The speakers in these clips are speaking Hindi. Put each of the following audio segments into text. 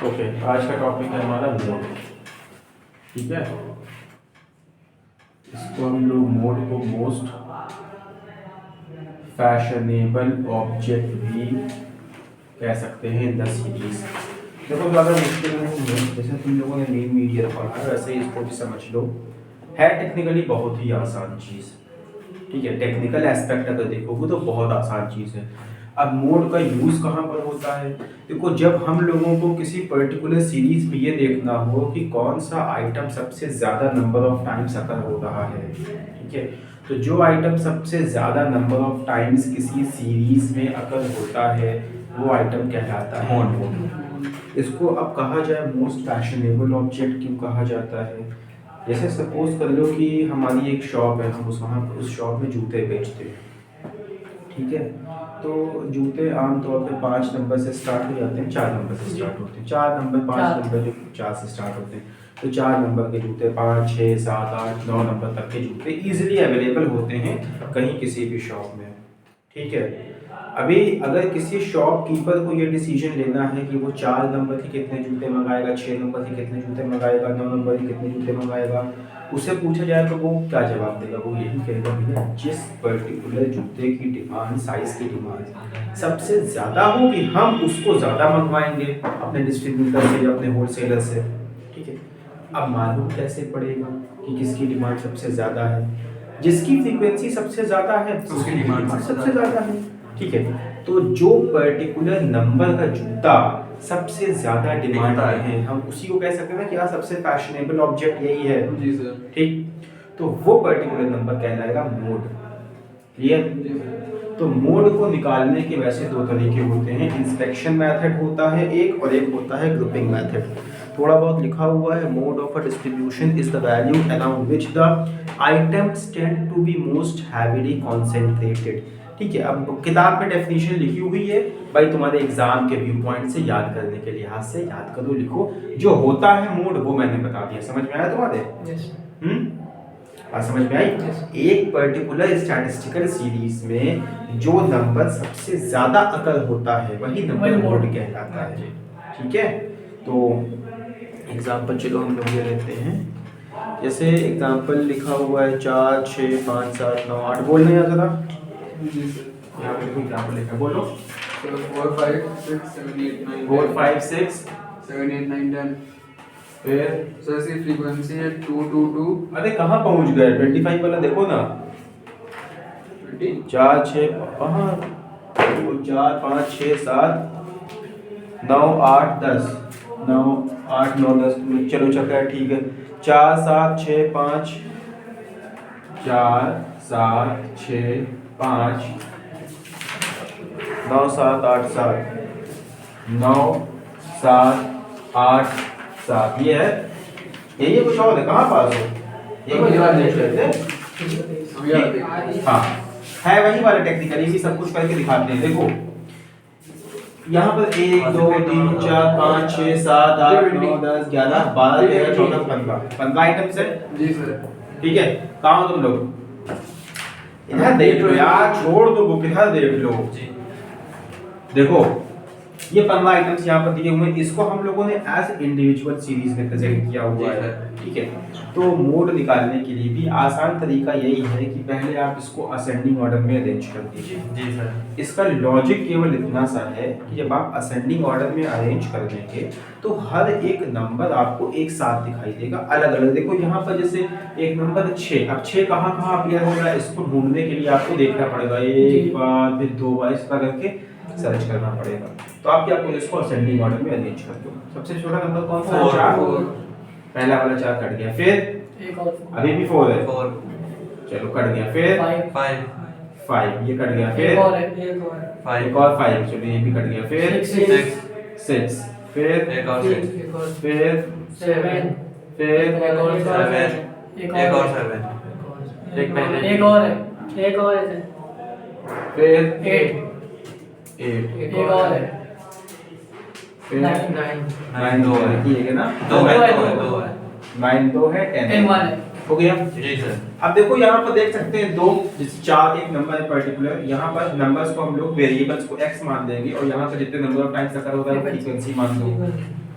ओके, आज का टॉपिक है हमारा मोड। ठीक है, इसको हम लोग मोड को मोस्ट फैशनेबल ऑब्जेक्ट भी कह सकते हैं इन द सीरीज। देखो ज़्यादा मुश्किल नहीं है, जैसे तुम लोगों ने मीन मीडिया पढ़ा है वैसे ही इसको भी समझ लो। है टेक्निकली बहुत ही आसान चीज़। ठीक है, टेक्निकल एस्पेक्ट अगर देखोगे तो बहुत आसान चीज़ है। अब मोड का यूज़ कहाँ पर होता है? देखो, जब हम लोगों को किसी पर्टिकुलर सीरीज में ये देखना हो कि कौन सा आइटम सबसे ज़्यादा नंबर ऑफ टाइम्स अकर हो रहा है, ठीक है, तो जो आइटम सबसे ज़्यादा नंबर ऑफ टाइम्स किसी सीरीज में अकर होता है वो आइटम कहलाता है मोड। इसको अब कहा जाए मोस्ट फैशनेबल ऑब्जेक्ट क्यों कहा जाता है? जैसे सपोज कर लो कि हमारी एक शॉप है, हम उस शॉप में जूते बेचते हैं। ठीक है, तो जूते आमतौर पे 5 नंबर से स्टार्ट हो जाते हैं, 4 नंबर से स्टार्ट होते हैं, 4 नंबर 5 नंबर जो 4 से स्टार्ट होते हैं, तो 4 नंबर के जूते 5 6 7 8 9 नंबर तक के जूते इजीली अवेलेबल होते हैं कहीं किसी भी शॉप में। ठीक है, अभी अगर किसी शॉपकीपर को ये डिसीजन लेना है कि वो 4 नंबर के कितने जूते मंगाएगा, 6 नंबर के कितने जूते मंगाएगा, 9 नंबर के कितने जूते मंगाएगा, उससे पूछा जाए तो वो क्या जवाब देगा? वो यही कहेगा भैया जिस पर्टिकुलर जूते की डिमांड, साइज की डिमांड सबसे ज़्यादा होगी हम उसको ज़्यादा मंगवाएंगे अपने डिस्ट्रीब्यूटर से या अपने होलसेलर से। ठीक है, अब मालूम कैसे पड़ेगा कि किसकी डिमांड सबसे ज़्यादा है? जिसकी फ्रीक्वेंसी सबसे ज़्यादा है उसकी डिमांड सबसे ज़्यादा है। ठीक है, तो जो पर्टिकुलर नंबर का जूता सबसे ज्यादा डिमांड में है हम उसी को कह सकते हैं ना कि हाँ सबसे फैशनेबल ऑब्जेक्ट यही है। जी सर। ठीक, तो वो पर्टिकुलर नंबर कहलाएगा मोड। क्लियर? तो मोड को निकालने के वैसे 2 तरीके होते हैं, इंस्पेक्शन मेथड होता है एक, और एक होता है ग्रुपिंग मेथड। थोड़ा बहुत लिखा हुआ है, mode of a distribution is the value around which the items tend to be most heavily concentrated. ठीक है, अब किताब में डेफिनेशन लिखी हुई है भाई, तुम्हारे एग्जाम के व्यू पॉइंट से याद करने के लिहाज से याद करो, लिखो। जो होता है मोड वो मैंने बता दिया, समझ में आया तुम्हारे? बात समझ में आई? एक पर्टिकुलर स्टैटिस्टिकल सीरीज में जो नंबर सबसे ज्यादा अकर होता है वही नंबर मोड कहलाता है। ठीक है, तो एग्जाम्पल चलो हम लोग ये लेते हैं। जैसे एग्जाम्पल लिखा हुआ है 4 6 5 7 9 8, बोलने हैं जरा। यहाँ पे कोई एग्जाम्पल लिखा है, बोलो। 4 5 6 7 8 9 4 5 6 7 8 9 10। फिर सर इसकी फ्रीक्वेंसी है 2 2 2। अरे कहाँ पहुँच गए? 25 वाला देखो ना। 20 4 6 कहाँ? 4 5 6 7 9 8 10 9 8 9 10, चलो चक्कर है, ठीक है। 4 7 6 5 4 7 6 5 9 7 8 7 9 7 8 7, ये है, यही है, कुछ और है? कहाँ पास हो? ये कोई बात नहीं करते। हाँ, है वही वाला टेक्निकल, ये भी सब कुछ करके दिखाते हैं। देखो यहाँ पर 1 2 3 4 5 6 7 8 9 10 11 12 13 14 15 आइटम्स है। जी सर। ठीक है, कहाँ हो तुम लोग? इधर देख लो यार, छोड़ दो बुक, इधर देख लो। देखो ये 15 आइटम्स यहाँ पर दिए हुए हैं, इसको हम लोगों ने एज इंडिविजुअल सीरीज में प्रेजेंट किया हुआ है। ठीक है, तो मोड निकालने के लिए भी आसान तरीका यही है कि पहले आप इसको असेंडिंग ऑर्डर में अरेंज कर दीजिए। जी सर। इसका लॉजिक केवल इतना सा है कि जब आप असेंडिंग ऑर्डर में अरेंज कर देंगे तो हर एक नंबर आपको एक साथ दिखाई देगा, अलग अलग। देखो यहाँ पर जैसे एक नंबर 6, अब 6 कहाँ कहाँ अपीयर हो रहा है इसको ढूंढने के लिए आपको देखना पड़ेगा, एक बार फिर 2 बार इस तरह करके सर्च करना पड़ेगा। तो आप क्या करोगे, इसको असेंडिंग ऑर्डर में अरेंज कर दो। सबसे छोटा नंबर कौन सा है? 4। पहला वाला 4 कट गया, फिर एक और अभी भी 4 है, चलो कट गया, फिर 5 ये कट गया, फिर एक और है, एक और 5, चलो ये भी कट गया, फिर 6 फिर एक और फिर 7 फिर एक और 7 एक और 7 एक और है, एक और है, फिर 8 एक एक और है, फिर 9 9 है, ठीक है ना? 2 है 9 2 है 10 1 है। हो गया। जी सर। अब देखो यहाँ पर देख सकते हैं 2 जैसे 4 एक नंबर है पर्टिकुलर, यहाँ पर नंबर्स को हम लोग वेरिएबल्स को x मान देंगे और यहाँ पर जितने नंबर ऑफ टाइम्स अकर होता है वो फ्रीक्वेंसी मान दो।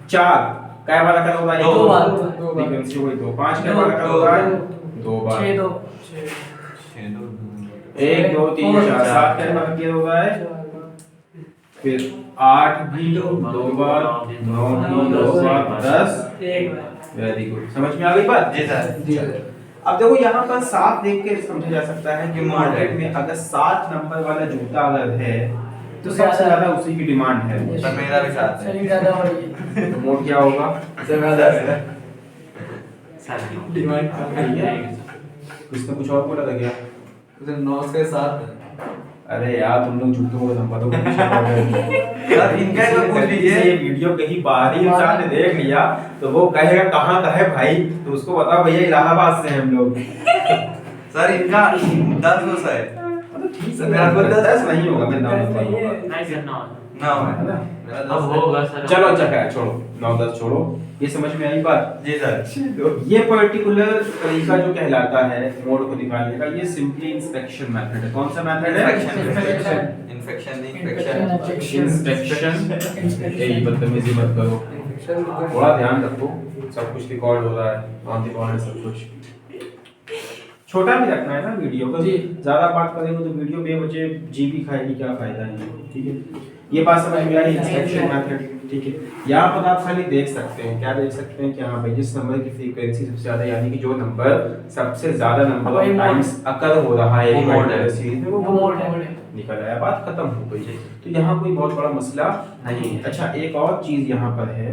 4 क्या वाला कर होगा? दो बार। फ्रीक्वेंसी वही 2। 5 क्या वाला कर होगा? 2 बार। 6 2 1 2 3 4 7 क्या वाला किया होगा है? फिर 8 भी 2 बार, 9 भी 2 बार, 10 एक बार। Very good. समझ में आ गई बात? जी सर। अब देखो यहाँ पर 7 देख के समझा जा सकता है कि मार्केट में अगर 7 नंबर वाला जूता अगर है तो सबसे ज्यादा उसी की डिमांड है। सर मेरा भी साथ है। सही ज्यादा हो रही है। तो मोड क्या होगा? सर मेरा 10 है। डिमांड इसने कुछ और बोला था क्या? उसे 9 से 7 है। अरे यार तुम लोग जूतों को नंबर दो। सर इनका ही तो पूछ लीजिए। ये वीडियो कहीं बाहरी इंसान ने देख लिया तो वो कहेगा कहाँ का है भाई, तो उसको बताओ भैया इलाहाबाद से हैं हम लोग। सर इनका 10 है। सर मेरा को 10 नहीं होगा, मैं 9 होगा। नहीं सर 9 9 है। है ना? मेरा 10 अब होगा सर। चलो अच्छा क्या छोड़ो, 9 10 छोड़ो। ये समझ में आई बात? जी सर। ये पर्टिकुलर तरीका जो कहलाता है मोड को निकालने का, ये सिंपली इंस्पेक्शन मेथड है। कौन सा मेथड है? इंस्पेक्शन। इंस्पेक्शन। ये बदतमीजी मत करो, थोड़ा ध्यान रखो, सब कुछ रिकॉर्ड हो रहा है, ऑन रिकॉर्ड है सब कुछ। छोटा भी रखना है ना वीडियो को, ज्यादा बात करेंगे तो वीडियो बेवजह जीबी खाएगी, क्या फायदा है? ठीक है, ये बात समझ में आई? Inspection method. ठीक है, यहाँ पर आप खाली देख सकते हैं, क्या देख सकते हैं कि हाँ भाई जिस नंबर की फ्रीक्वेंसी सबसे ज्यादा, यानी कि जो नंबर सबसे ज्यादा नंबर ऑफ टाइम्स अकर हो रहा है सीरीज में, वो मोड है। निकल आया, बात खत्म हो गई। तो यहाँ कोई बहुत बड़ा मसला नहीं है। अच्छा एक और चीज यहाँ पर है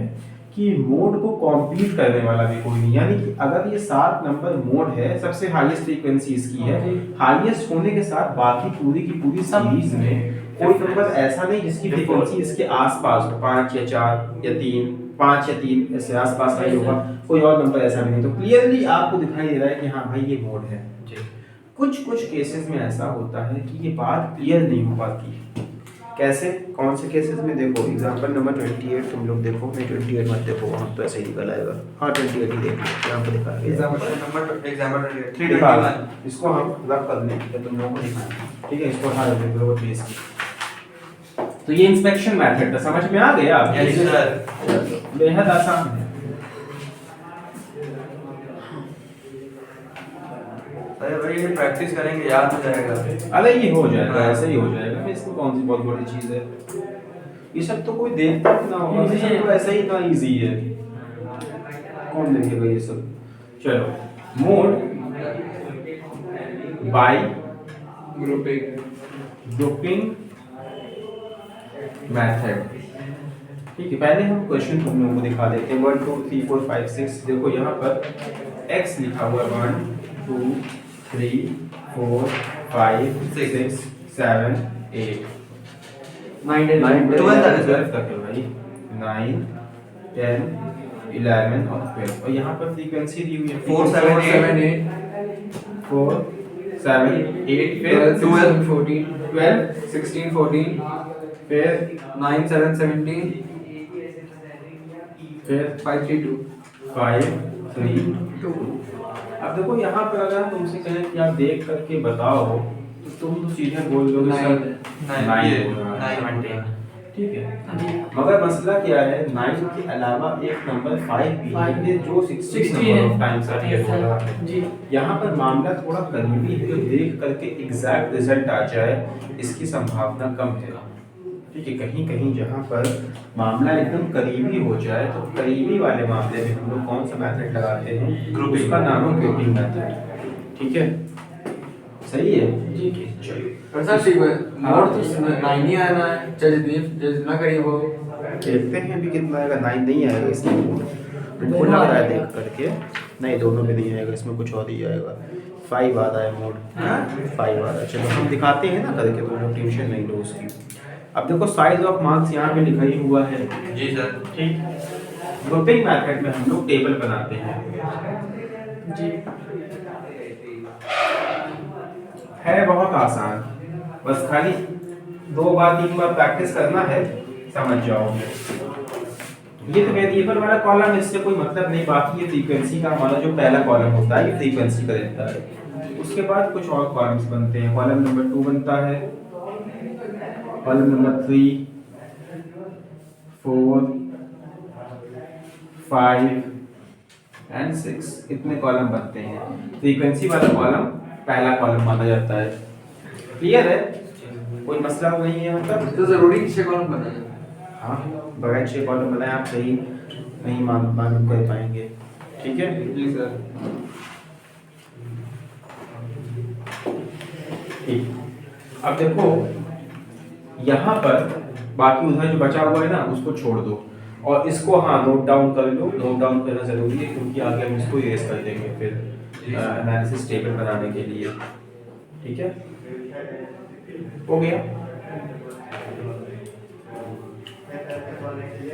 कि मोड को कॉम्पीट करने वाला भी कोई नहीं, यानी कि अगर ये 7 नंबर मोड है, सबसे हाईएस्ट फ्रीक्वेंसी इसकी है, हाईएस्ट होने के साथ बाकी पूरी की पूरी सीरीज में कोई नंबर ऐसा नहीं जिसकी फ्रीक्वेंसी इसके आसपास हो, 5 या 4 या 3, 5 या 3 ऐसे आसपास नहीं होगा, कोई और नंबर ऐसा भी नहीं। तो क्लियरली आपको दिखाई दे रहा है कि हाँ भाई ये मोड है। कुछ केसेस में ऐसा होता है कि ये बात क्लियर नहीं हो पाती। कैसे? कौन से केसेस में? देखो एग्जांपल नंबर 28 तुम लोग देखो, मैं 28 मत देखो, वहाँ तो ऐसे ही निकल आएगा। हाँ 28 ही देखो, यहाँ पे दिखा है एग्जांपल नंबर 321। इसको हम रब कर लें तो तुम लोगों को दिखाएं। ठीक है, इसको हटा देते हैं प्लीज। तो ये इंस्पेक्शन मेथड था, समझ में आ गया? Yes sir. बेहद आसान है। अरे भाई ये प्रैक्टिस करेंगे याद हो जाएगा। अरे ये हो जाएगा, ऐसे ही हो जाएगा। इसमें कौन सी बहुत बड़ी चीज है? ये सब तो कोई देखता भी ना होगा, ये सब तो ऐसा ही इतना इजी है, कौन देखेगा ये सब? चलो, मोड बाय ग्रुपिंग मेथड। ठीक है, पहले हम क्वेश्चन तुम लोगों को दिखा देते हैं। 1 2 3 4 5 6। देखो यहाँ पर x लिखा हुआ है 1 2 3 4 5 6 7 8 9 12 तक है भाई। 9 10 11 और 12। और यहाँ पर फ्रीक्वेंसी दी हुई है 4 7 8 4 7 8 फिर 12 14 12 16 14 फिर 9 7 17 फिर 5 3 2 5 3 2। अब देखो यहाँ पर अगर तुमसे कहें कि आप देख करके बताओ तो तुम तो सीधे बोल दोगे सर 9। ठीक है, मगर मसला क्या है? 9 के अलावा एक नंबर 5 भी है जो 16 नंबर ऑफ टाइम्स अपियर हो रहा है। यहाँ पर मामला थोड़ा करीबी है, तो देख करके एग्जैक्ट रिजल्ट आ जाए इसकी संभावना कम है। ठीक है, कहीं कहीं जहाँ पर मामला एकदम करीबी हो जाए तो करीबी वाले मामले में हम लोग कौन सा मेथड लगाते हैं? ग्रुपिंग का नाम है ग्रुपिंग मेथड। ठीक है, सही है जी। चलो सर ठीक है, मोड तो 9 ही आना है, चलिए जितना करीब हो देखते हैं अभी कितना आएगा। 9 नहीं आएगा इसमें, तुमको लग रहा है देख करके? नहीं, दोनों में नहीं आएगा, इसमें कुछ और ही आएगा। 5 आ रहा है मोड, 5 आ रहा है। चलो हम दिखाते हैं ना करके, तो लोग टेंशन नहीं लो उसकी। अब देखो साइज ऑफ मार्क्स यहाँ पे लिखा ही हुआ है। जी सर। ठीक, ग्रुपिंग मेथड में हम लोग टेबल बनाते हैं जी। है बहुत आसान, बस खाली 2 बार 3 बार प्रैक्टिस करना है, समझ जाओगे। ये तो वेरिएबल वाला कॉलम, इससे कोई मतलब नहीं। बाकी ये फ्रीक्वेंसी का हमारा जो पहला कॉलम होता है ये फ्रीक्वेंसी का रहता है। उसके बाद कुछ और कॉलम्स बनते हैं। कॉलम नंबर 2 बनता है, कॉलम नंबर 3 4 5 एंड 6 इतने कॉलम बनते हैं। फ्रीक्वेंसी वाला कॉलम पहला कॉलम माना जाता है। क्लियर है, कोई मसला नहीं है मतलब। तो जरूरी 6 कॉलम बनाना। हाँ, बगैर 6 कॉलम बनाए आप सही नहीं मालूम कर पाएंगे। ठीक है जी सर। ठीक। अब देखो यहाँ पर बाकी उधर जो बचा हुआ है ना उसको छोड़ दो और इसको हाँ नोट डाउन कर लो। नोट डाउन करना जरूरी है क्योंकि आगे हम इसको इरेज कर देंगे फिर एनालिसिस टेबल बनाने के लिए। ठीक है, हो गया।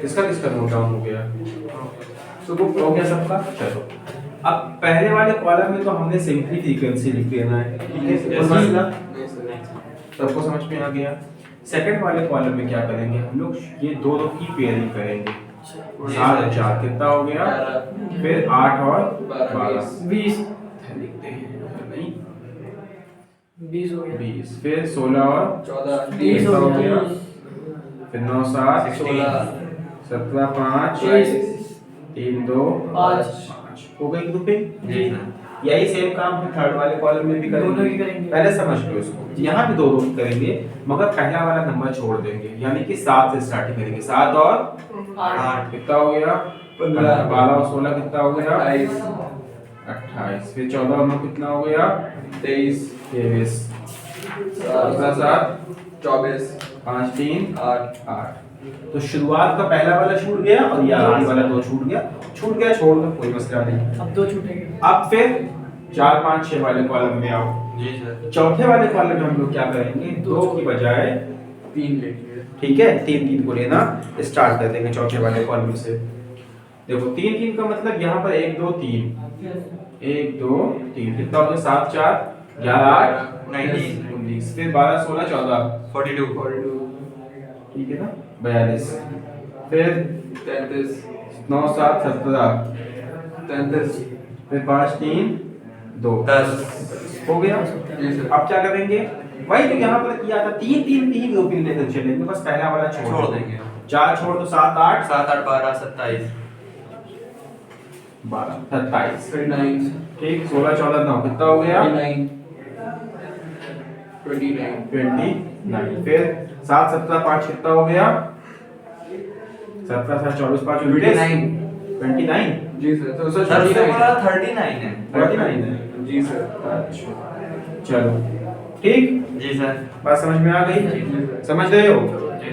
किसका नोट डाउन हो गया? तो हो गया सबका। चलो अब पहले वाले कॉलम में तो हमने सिंपली फ्रीक्वेंसी लिख देना है। ठीक है, कोई मसला? सबको समझ में आ गया। सेकंड वाले कॉलम में क्या करेंगे हम लोग? ये दो की पेयरिंग करेंगे। 7 और 4 कितना हो गया? फिर 8 और 12 20 लिखते हैं नहीं 20 हो गया। 20 फिर 16 और 14 30 हो गया। फिर 9 7 16 17 5 3 2 5 हो गई ग्रुपिंग। जी यही सेम काम हम थर्ड वाले कॉलम में भी दोनों करेंगे। ही करेंगे। पहले समझ लो इसको, यहाँ भी दो करेंगे मगर पहला वाला नंबर छोड़ देंगे, यानी कि 7 से स्टार्ट करेंगे। 7 और 8 कितना हो गया? 15 12 और 16 कितना हो गया? 28 फिर 14 और 9 कितना हो गया? 23 7 24 5 3 8। तो शुरुआत का पहला वाला छूट गया और ये आगे वाला दो छूट गया छोड़ दो, कोई मसला नहीं। अब 2 छूटेंगे। अब फिर 4 5 6 वाले कॉलम में आओ। जी सर। चौथे वाले कॉलम में हम लोग क्या करेंगे? 2 की बजाय 3 लेंगे। ठीक है 3 को लेना स्टार्ट कर देंगे चौथे वाले कॉलम से। देखो 3 का मतलब यहाँ पर 1 2 3 1 2 3 कितना हो गया? 7 4 11 8 19 फिर 12 16 14 42 ठीक है ना 42 फिर 33 9 7 17 33 फिर 5 3 2 10 हो गया। जी सर। अब क्या करेंगे? वही तो यहाँ पर किया था 3 की ही ग्रुपिंग लेकर चलेंगे, बस पहला वाला छोड़ देंगे। 4 छोड़ दो 7 8 7 8 12 27 12 27 29 ठीक 16 14 9 कितना हो गया? 29 फिर 7 17 5 कितना हो गया? 17 7 24 5 29 जी सर। तो सर 39 है 39 है। जी सर। अच्छा चलो ठीक, जी सर। बात समझ में आ गई? समझ रहे हो?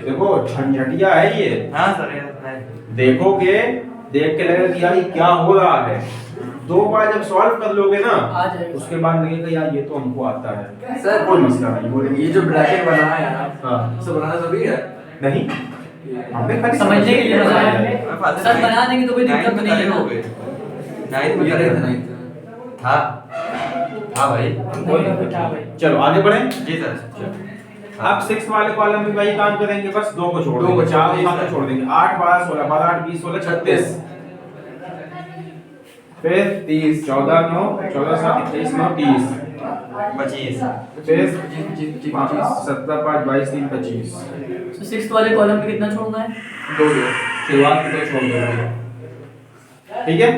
देखो झंझटिया है ये। हाँ सर ये है। देखोगे देख के लगेगा कि यार ये क्या हो रहा है। 2 बार जब सॉल्व कर लोगे ना आ जाएगा। उसके बाद लगेगा यार ये तो हमको आता है। सर कोई मसला नहीं, बोलेंगे ये जो ब्रैकेट बना है आप हाँ इसे बनाना सभी है। नहीं हमने खाली समझने के लिए बताया है। है। सर बना देंगे तो कोई दिक्कत नहीं है ना। 9 में करे थे। था भाई। कोई दिक्कत नहीं। चलो आगे बढ़ें। जी सर। अब 6 वाले कॉलम में वही काम करेंगे, बस 2 को छोड़ दो देंगे, को 4 छोड़ 5 को छोड़ देंगे। 8 12 16 12 8 20 16 36 फिर 30 14 9 14 7 21 9 30 25 फिर जी 17 5 22 3 25 तो 6th वाले कॉलम में कितना छोड़ना है? 2 शुरुआत में 2 छोड़ देंगे। ठीक है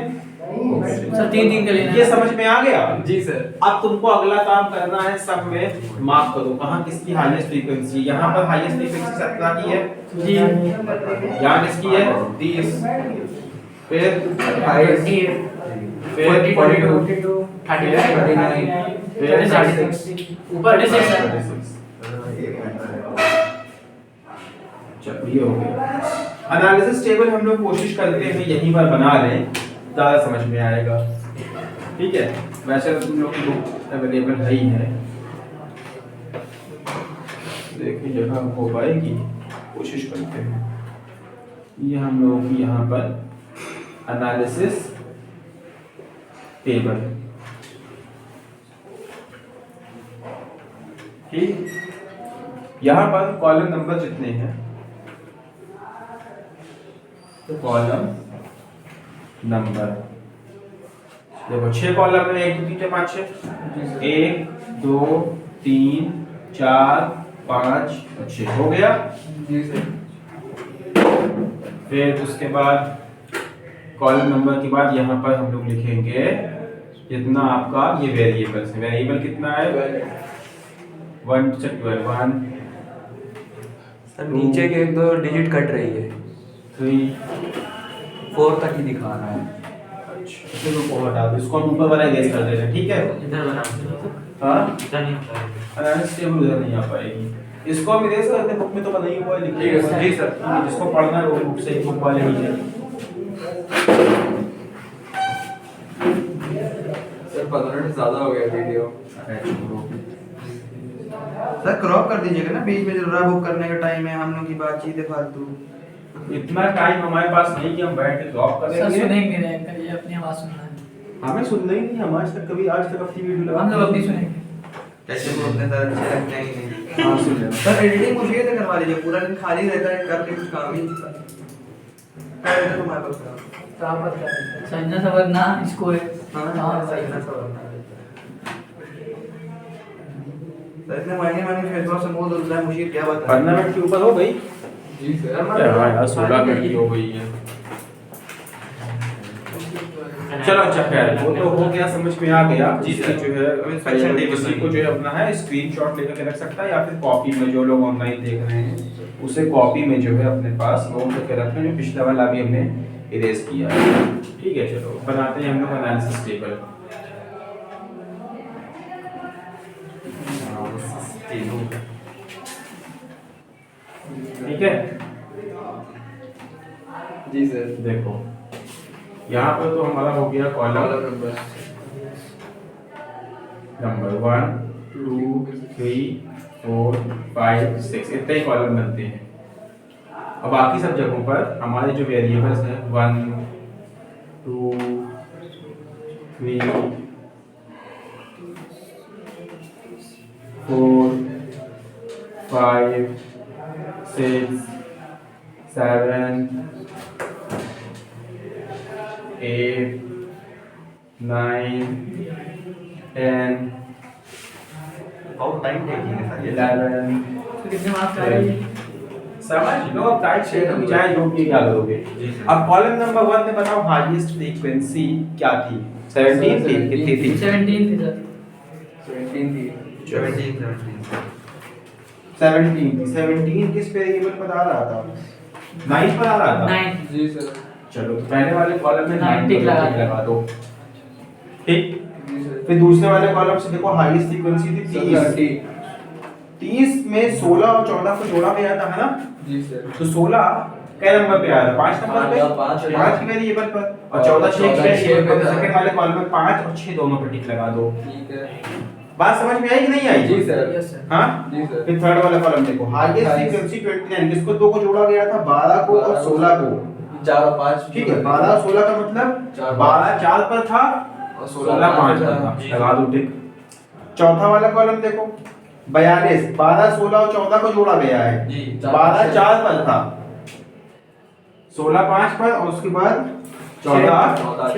सर 3 का लेना ये है। समझ में आ गया? जी सर। अब तुमको अगला काम करना है, सब में मार्क करो कहाँ किसकी हाईएस्ट फ्रीक्वेंसी। यहाँ पर हाईएस्ट फ्रीक्वेंसी 17 की है जी यहाँ किसकी है? 30 फिर 28 फिर 42 39 फिर 36 ऊपर 36 है। 36 चलो ये हो गया। एनालिसिस टेबल हम लोग कोशिश करते हैं यहीं पर बना लें, ज़्यादा समझ में आएगा। ठीक है, वैसे तो तुम लोग की बुक अवेलेबल है ही है, देखिए जगह हो पाएगी कोशिश करते हैं। ये हम लोगों की यहाँ पर एनालिसिस टेबल ठीक, यहाँ पर कॉलम नंबर जितने हैं कॉलम नंबर देखो 6 कॉलम में 1 2 3 4 5 6 1 2 3 4 5 6 हो गया। जी सर। फिर उसके बाद कॉलम नंबर के बाद यहाँ पर हम लोग लिखेंगे जितना आपका ये वेरिएबल्स है। वेरिएबल कितना है 1 से 12 1 सर नीचे के एक दो डिजिट कट रही है, 3 4 तक ही दिखा रहा है। चलो को हटा दो, इसको हम ऊपर वाला इरेज कर देते हैं, ठीक है। इधर बना दो। हाँ इधर नहीं होता है। अनालिसिस टेबल उधर नहीं आ पाएगी, इसको हम इरेज कर दें, बुक में तो बना ही हुआ है, ठीक है सर। जी सर। जिसको पढ़ना है वो बुक से ही बुक वाले लीजिए। सर 15 मिनट ज्यादा हो गया वीडियो। सर क्रॉप कर दीजिएगा ना, बीच में जो रहा बुक करने का टाइम है, हम लोग की बातचीत है फालतू। इतना टाइम हमारे पास नहीं कि हम बैठ के ड्रॉप सर करेंगे। सुनेंगे नहीं, ये अपनी आवाज सुनना है। हमें सुनना ही नहीं, हम आज तक कभी आज तक अपनी वीडियो हम लोग अपनी सुनेंगे। कैसे बोलते हैं सर, अच्छे लगते हैं कि नहीं? हाँ सुन लेना। सर एडिटिंग मुझे से करवा लीजिए, पूरा दिन खाली रहता है, करके कुछ काम ही नहीं करता। कर दे तुम्हारे पास काम। प्राप्त कर समझना समझना इसको है। हाँ सही ना सब। सर इतने महीने फेस वॉश से मुंह धुलता है, मुझे क्या बताएं। 15 मिनट के ऊपर हो गई। जी सर। हाँ यार 16 मिनट की हो गई है। चलो अच्छा खैर वो तो हो गया, समझ में आ गया। जी जिससे सर। जो है अब इंस्पेक्शन टेबल किसी को जो है अपना है स्क्रीनशॉट लेकर के रख सकता है, या फिर कॉपी में जो लोग ऑनलाइन देख रहे हैं उसे कॉपी में जो है अपने पास नोट करके रखना, जो पिछला वाला भी हमने इरेज किया है। ठीक है चलो बनाते हैं हम लोग एनालिसिस टेबल। ठीक है जी सर। देखो यहाँ पर तो हमारा हो गया कॉलम कॉलम नंबर नंबर 1 2 3 4 5 6 इतने ही कॉलम बनते हैं। अब बाकी सब जगहों पर हमारे जो वेरिएबल्स हैं 1 2 3 4 5 6 7 8 9 10 बहुत टाइम टेकिंग है सर ये। 11 तो कितने मार्क्स आ रहे हैं? समझ लो, अब टाइप से तुम चाहे जो भी क्या करोगे। जी सर। अब कॉलम नंबर 1 में बताओ हाईएस्ट फ्रीक्वेंसी क्या थी? 17 थी, कितनी थी? 17 थी सर। 17 थी। 17 17 थी। 17 किस वेरिएबल पर आ रहा था? 9 पर आ रहा था। 9 जी सर। चलो तो पहले वाले कॉलम में 9 टिक लगा दो। ठीक। जी सर। फिर दूसरे वाले कॉलम से देखो हाईएस्ट फ्रीक्वेंसी थी 30। 30 में 16 और 14 को जोड़ा गया था, है ना? जी सर। तो 16 कै नंबर पे आ रहा है? 5 नंबर पे। पाँच पे। 5 वेरिएबल पर और 14 6 14 वेरिएबल पे पर। था। सेकंड वाले कॉलम में 5 और 6 दोनों पे टिक लगा दो। ठीक है। बात समझ में आई कि नहीं आई? जी सर। Yes sir. हाँ जी सर। फिर थर्ड वाला कॉलम देखो हाईएस्ट Highest। फ्रीक्वेंसी 29 किसको दो को जोड़ा गया था? 12 को और 16 को। 4 और 5 ठीक है 12 और 16 का मतलब चार 12 4 पर था और 16 5 पर था। जी। लगा दो टिक। चौथा वाला कॉलम देखो 42 12 16 और 14 को जोड़ा गया है। जी। 12 4 पर था, 16 5 पर और उसके बाद 14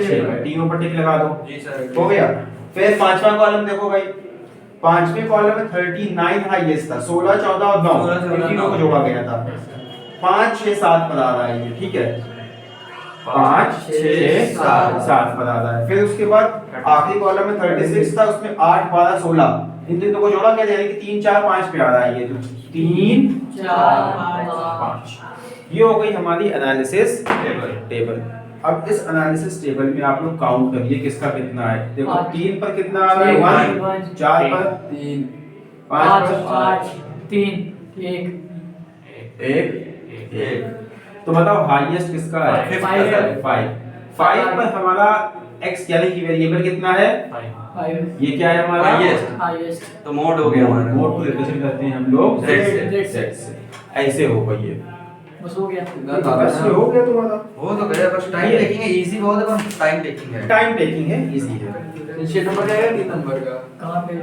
6 पर। तीनों पर टिक लगा दो। जी सर। हो गया। फिर पांचवा कॉलम देखो भाई, पांचवें कॉलम में 39 हाईएस्ट था, 16 14 और 9 16, 14, तीनों को 9 जोड़ा गया था। 5 6 7 पर आ रहा है ये, ठीक है 5 6 7 पर आ रहा है। फिर उसके बाद आखिरी कॉलम में 36 था, उसमें 8 12 16 इन तीनों को जोड़ा गया, यानी कि 3 4 5 पे आ रहा है ये। तो 3 4 5 ये हो गई हमारी एनालिसिस टेबल। अब इस एनालिसिस टेबल में आप लोग काउंट करिए किसका कितना है। देखो 3 पर कितना आ रहा है? 1 4 पर 3 5 5 पर 8 3 1 1 तो बताओ हाईएस्ट किसका है? Fifth 5 पर हमारा x यानी कि वेरिएबल कितना है? 5 ये क्या है हमारा? Highest। हाईएस्ट। तो मोड हो गया हमारा। मोड को रिप्रेजेंट करते हैं हम लोग Z से। Z से। ऐसे होगा ये। बस हो गया। बस ये हो गया तुम्हारा। वो तो गया, बस टाइम टेकिंग है, इजी बहुत है, पर टाइम टेकिंग है। टाइम टेकिंग है, इजी है। नीचे नंबर क्या है? 3 नंबर का। कहां पे?